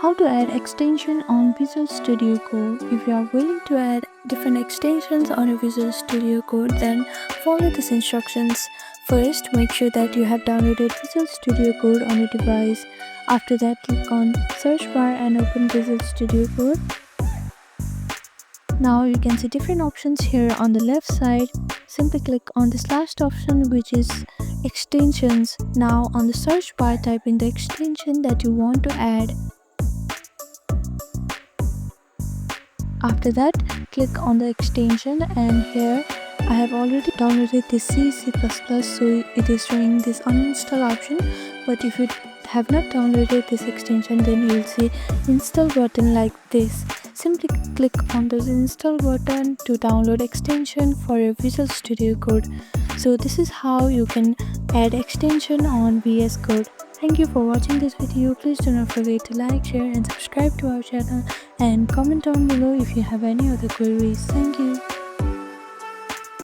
How to add extension on Visual Studio Code. If you are willing to add different extensions on your Visual Studio Code, then follow these instructions. First, make sure that you have downloaded Visual Studio Code on your device. After that, click on search bar and open Visual Studio Code. Now you can see different options here on the left side. Simply click on this last option, which is extensions. Now on the search bar, type in the extension that you want to add. After that, click on the extension, and here I have already downloaded the C++, so it is showing this uninstall option. But if you have not downloaded this extension, then you will see install button like this. Simply click on the install button to download extension for your Visual Studio Code. So this is how you can add extension on VS Code. Thank you for watching this video. Please do not forget to like, share and subscribe to our channel, and comment down below if you have any other queries. Thank you.